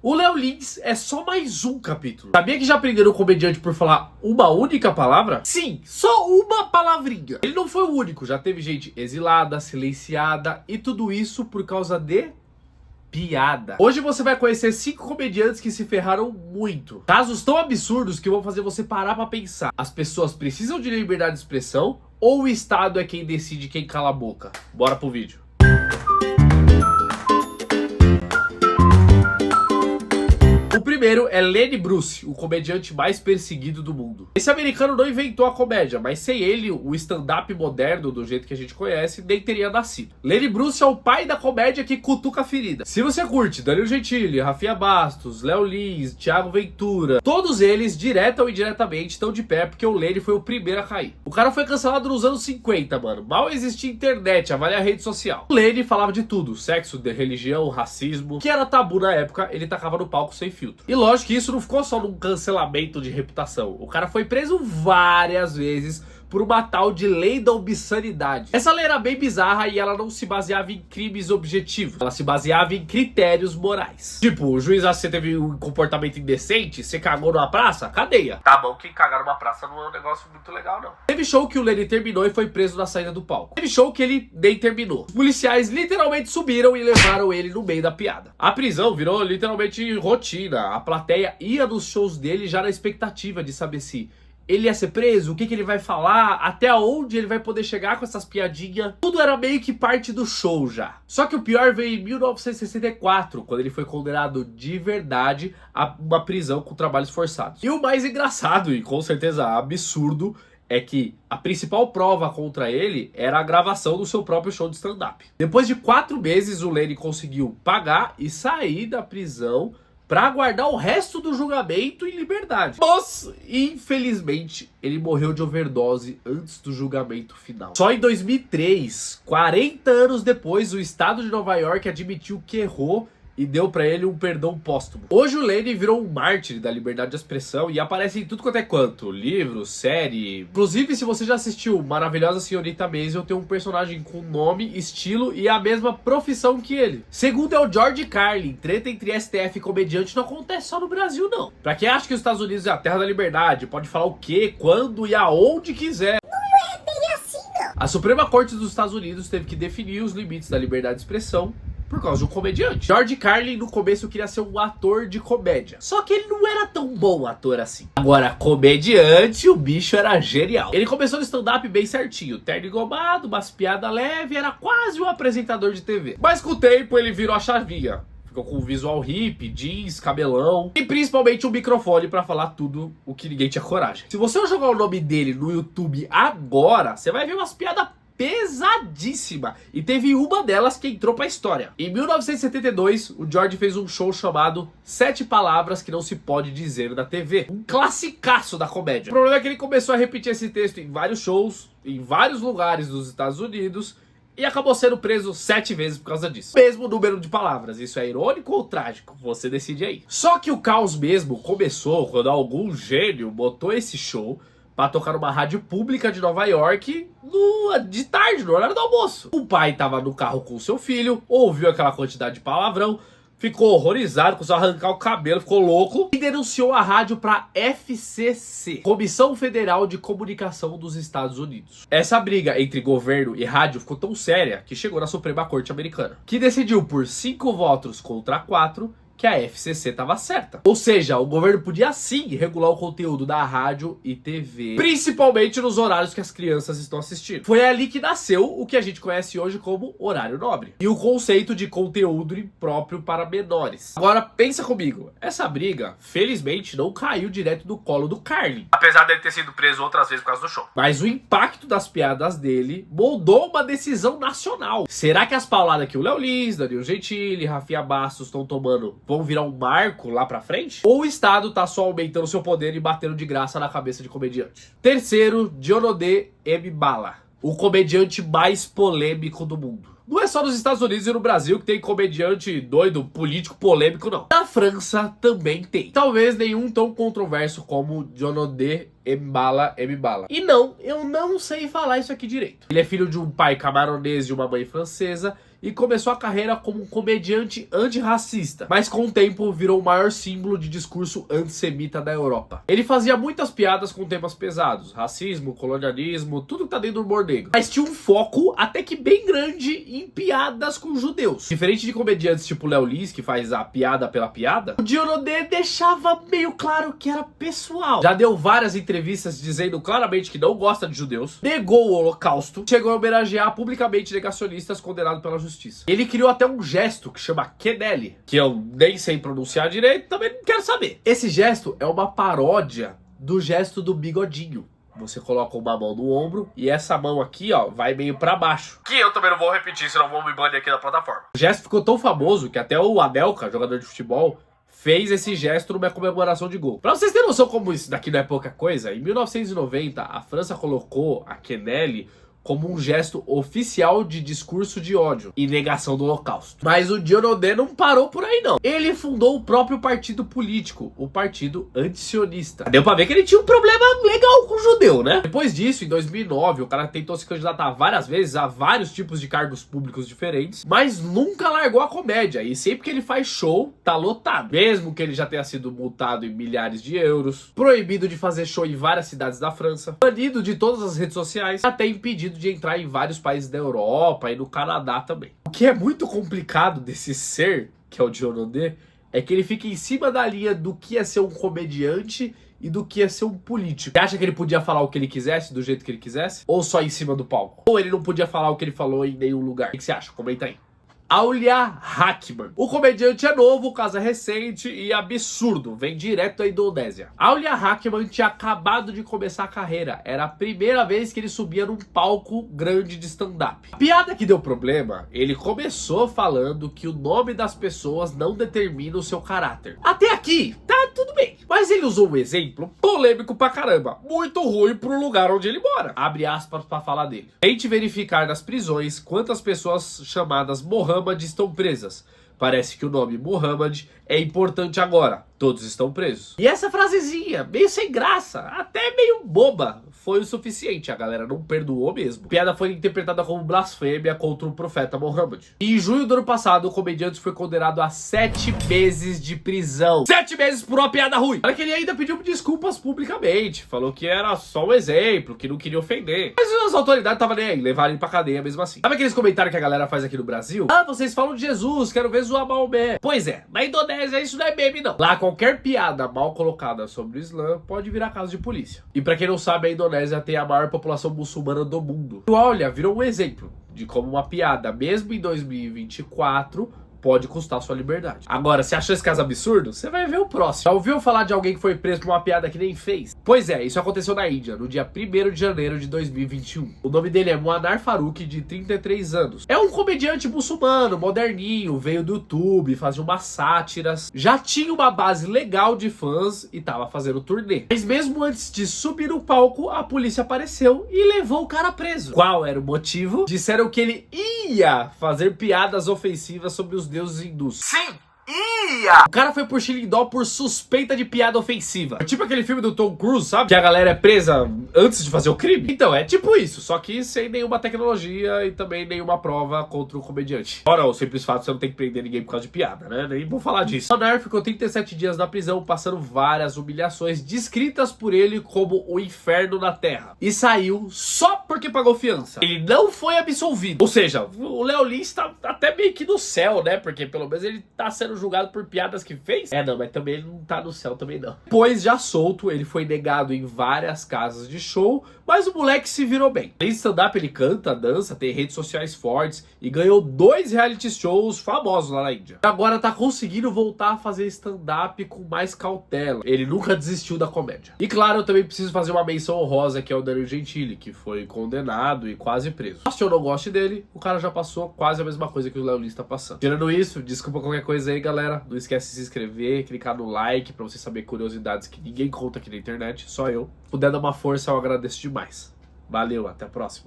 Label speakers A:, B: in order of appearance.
A: O Léo Lins é só mais um capítulo. Sabia que já prenderam o comediante por falar uma única palavra? Sim, só uma palavrinha. Ele não foi o único, já teve gente exilada, silenciada e tudo isso por causa de piada. Hoje você vai conhecer 5 comediantes que se ferraram muito. Casos tão absurdos que vão fazer você parar pra pensar. As pessoas precisam de liberdade de expressão ou o Estado é quem decide quem cala a boca? Bora pro vídeo. O primeiro é Lenny Bruce, o comediante mais perseguido do mundo. Esse americano não inventou a comédia, mas sem ele, o stand-up moderno, do jeito que a gente conhece, nem teria nascido. Lenny Bruce é o pai da comédia que cutuca a ferida. Se você curte Danilo Gentili, Rafinha Bastos, Léo Lins, Thiago Ventura, todos eles, direta ou indiretamente, estão de pé porque o Lenny foi o primeiro a cair. O cara foi cancelado nos anos 50, mano. Mal existia internet, avalia a rede social. O Lenny falava de tudo, sexo, de religião, racismo, que era tabu na época, ele tacava no palco sem filtro. E lógico que isso não ficou só num cancelamento de reputação. O cara foi preso várias vezes por uma tal de lei da obscenidade. Essa lei era bem bizarra e ela não se baseava em crimes objetivos. Ela se baseava em critérios morais. Tipo, o juiz, você teve um comportamento indecente, você cagou numa praça, cadeia. Tá bom que cagar numa praça não é um negócio muito legal, não. Teve show que o Lenny terminou e foi preso na saída do palco. Teve show que ele nem terminou. Os policiais literalmente subiram e levaram ele no meio da piada. A prisão virou literalmente rotina. A plateia ia nos shows dele já na expectativa de saber se ele ia ser preso, o que ele vai falar, até onde ele vai poder chegar com essas piadinhas. Tudo era meio que parte do show já. Só que o pior veio em 1964, quando ele foi condenado de verdade a uma prisão com trabalhos forçados. E o mais engraçado, e com certeza absurdo, é que a principal prova contra ele era a gravação do seu próprio show de stand-up. Depois de 4 meses, o Lenny conseguiu pagar e sair da prisão pra aguardar o resto do julgamento em liberdade. Mas, infelizmente, ele morreu de overdose antes do julgamento final. Só em 2003, 40 anos depois, o estado de Nova York admitiu que errou e deu pra ele um perdão póstumo. Hoje o Lenny virou um mártir da liberdade de expressão e aparece em tudo quanto é canto. Livro, série. Inclusive, se você já assistiu Maravilhosa Senhorita Maisel, tem um personagem com nome, estilo e a mesma profissão que ele. Segundo é o George Carlin, treta entre STF e comediante não acontece só no Brasil, não. Pra quem acha que os Estados Unidos é a terra da liberdade, pode falar o que, quando e aonde quiser. Não é bem assim, não. A Suprema Corte dos Estados Unidos teve que definir os limites da liberdade de expressão por causa de um comediante. George Carlin no começo queria ser um ator de comédia, só que ele não era tão bom ator assim. Agora, comediante, o bicho era genial. Ele começou no stand-up bem certinho, terno engomado, umas piadas leves, era quase um apresentador de TV. Mas com o tempo ele virou a chavinha. Ficou com um visual hippie, jeans, cabelão e principalmente um microfone pra falar tudo o que ninguém tinha coragem. Se você jogar o nome dele no YouTube agora, você vai ver umas piadas pesadíssima. E teve uma delas que entrou pra história. Em 1972, o George fez um show chamado 7 Palavras que Não Se Pode Dizer na TV. Um classicaço da comédia. O problema é que ele começou a repetir esse texto em vários shows, em vários lugares dos Estados Unidos, e acabou sendo preso 7 vezes por causa disso. Mesmo número de palavras. Isso é irônico ou trágico? Você decide aí. Só que o caos mesmo começou quando algum gênio botou esse show pra tocar numa rádio pública de Nova York de tarde, no horário do almoço. O pai tava no carro com o seu filho, ouviu aquela quantidade de palavrão, ficou horrorizado, começou a arrancar o cabelo, ficou louco e denunciou a rádio pra FCC, Comissão Federal de Comunicação dos Estados Unidos. Essa briga entre governo e rádio ficou tão séria que chegou na Suprema Corte Americana, que decidiu por 5 votos contra 4 que a FCC estava certa. Ou seja, o governo podia sim regular o conteúdo da rádio e TV, principalmente nos horários que as crianças estão assistindo. Foi ali que nasceu o que a gente conhece hoje como horário nobre e o conceito de conteúdo impróprio para menores. Agora pensa comigo, essa briga felizmente não caiu direto do colo do Carlin, apesar dele ter sido preso outras vezes por causa do show. Mas o impacto das piadas dele moldou uma decisão nacional. Será que as pauladas que o Léo Lins, Danilo Gentili, Rafinha Bastos estão tomando vão virar um marco lá pra frente? Ou o Estado tá só aumentando seu poder e batendo de graça na cabeça de comediante? Terceiro, Dionode Mbala, o comediante mais polêmico do mundo. Não é só nos Estados Unidos e no Brasil que tem comediante doido, político polêmico, não. Na França também tem. Talvez nenhum tão controverso como Dionode Mbala. E não, eu não sei falar isso aqui direito. Ele é filho de um pai camaronês e uma mãe francesa e começou a carreira como um comediante antirracista, mas com o tempo virou o maior símbolo de discurso antissemita da Europa. Ele fazia muitas piadas com temas pesados, racismo, colonialismo, tudo que tá dentro do humor negro, mas tinha um foco até que bem grande em piadas com judeus. Diferente de comediantes tipo Léo Lins, que faz a piada pela piada, o Dionodé deixava meio claro que era pessoal. Já deu várias entrevistas dizendo claramente que não gosta de judeus, negou o Holocausto, chegou a homenagear publicamente negacionistas condenados pela justiça. Ele criou até um gesto que chama Kenele, que eu nem sei pronunciar direito, também não quero saber. Esse gesto é uma paródia do gesto do bigodinho. Você coloca uma mão no ombro e essa mão aqui, ó, vai meio pra baixo. Que eu também não vou repetir, senão vão me banir aqui na plataforma. O gesto ficou tão famoso que até o Anelka, jogador de futebol, fez esse gesto numa comemoração de gol. Pra vocês terem noção como isso daqui não é pouca coisa, em 1990 a França colocou a Kenele como um gesto oficial de discurso de ódio e negação do Holocausto. Mas o Dionodé não parou por aí não. Ele fundou o próprio partido político, o Partido Antisionista. Deu pra ver que ele tinha um problema legal com o judeu, né? Depois disso, em 2009, o cara tentou se candidatar várias vezes a vários tipos de cargos públicos diferentes, mas nunca largou a comédia. E sempre que ele faz show, tá lotado. Mesmo que ele já tenha sido multado em milhares de euros, proibido de fazer show em várias cidades da França, banido de todas as redes sociais, até impedido de entrar em vários países da Europa e no Canadá também. O que é muito complicado desse ser, que é o Dionodé, é que ele fica em cima da linha do que é ser um comediante e do que é ser um político. Você acha que ele podia falar o que ele quisesse, do jeito que ele quisesse? Ou só em cima do palco? Ou ele não podia falar o que ele falou em nenhum lugar? O que você acha? Comenta aí. Aulia Hackman. O comediante é novo, o caso é recente e absurdo, vem direto da Indonésia. Aulia Hackman tinha acabado de começar a carreira, era a primeira vez que ele subia num palco grande de stand-up. A piada que deu problema, ele começou falando que o nome das pessoas não determina o seu caráter. Até aqui, tá tudo bem. Mas ele usou um exemplo polêmico pra caramba, muito ruim pro lugar onde ele mora. Abre aspas pra falar dele. Tente verificar nas prisões quantas pessoas chamadas Mohammed estão presas. Parece que o nome Mohammed é importante agora. Todos estão presos. E essa frasezinha, meio sem graça, até meio boba, foi o suficiente. A galera não perdoou mesmo. A piada foi interpretada como blasfêmia contra o profeta Mohammed. E em junho do ano passado, o comediante foi condenado a 7 meses de prisão. 7 meses por uma piada ruim. Olha que ele ainda pediu desculpas publicamente. Falou que era só um exemplo, que não queria ofender. Mas as autoridades estavam nem aí, levaram ele pra cadeia mesmo assim. Sabe aqueles comentários que a galera faz aqui no Brasil? Ah, vocês falam de Jesus, quero ver zoar Maomé. Pois é, na Indonésia isso não é meme não. Lá qualquer piada mal colocada sobre o Islã pode virar caso de polícia. E pra quem não sabe, a Indonésia tem a maior população muçulmana do mundo. E olha, virou um exemplo de como uma piada, mesmo em 2024, pode custar sua liberdade. Agora, se achou esse caso absurdo, você vai ver o próximo. Já ouviu falar de alguém que foi preso por uma piada que nem fez? Pois é, isso aconteceu na Índia, no dia 1º de janeiro de 2021. O nome dele é Muammar Farooq, de 33 anos. É um comediante muçulmano, moderninho, veio do YouTube, fazia umas sátiras, já tinha uma base legal de fãs e tava fazendo turnê. Mas mesmo antes de subir no palco, a polícia apareceu e levou o cara preso. Qual era o motivo? Disseram que ele ia fazer piadas ofensivas sobre os deuses hindus. Sim! Ia! O cara foi por Xilindó por suspeita de piada ofensiva. É tipo aquele filme do Tom Cruise, sabe? Que a galera é presa antes de fazer o crime. Então, é tipo isso, só que sem nenhuma tecnologia e também nenhuma prova contra o comediante. Ora, o simples fato, você não tem que prender ninguém por causa de piada, né? Nem vou falar disso. Muammar ficou 37 dias na prisão, passando várias humilhações descritas por ele como o inferno na terra. E saiu só porque pagou fiança. Ele não foi absolvido. Ou seja, o Léo Lins tá até meio que no céu, né? Porque pelo menos ele tá sendo julgado por piadas que fez. É, não, mas também ele não tá no céu também não. Pois já solto, ele foi negado em várias casas de show, mas o moleque se virou bem. Além de stand-up, ele canta, dança, tem redes sociais fortes e ganhou 2 reality shows famosos lá na Índia. Agora tá conseguindo voltar a fazer stand-up com mais cautela. Ele nunca desistiu da comédia. E claro, eu também preciso fazer uma menção honrosa, que é o Danilo Gentili, que foi condenado e quase preso. Goste ou não goste dele, o cara já passou quase a mesma coisa que o Léo Lins tá passando. Tirando isso, desculpa qualquer coisa aí, galera. Não esquece de se inscrever, clicar no like pra você saber curiosidades que ninguém conta aqui na internet, só eu. Se puder dar uma força, eu agradeço demais. Valeu, até a próxima.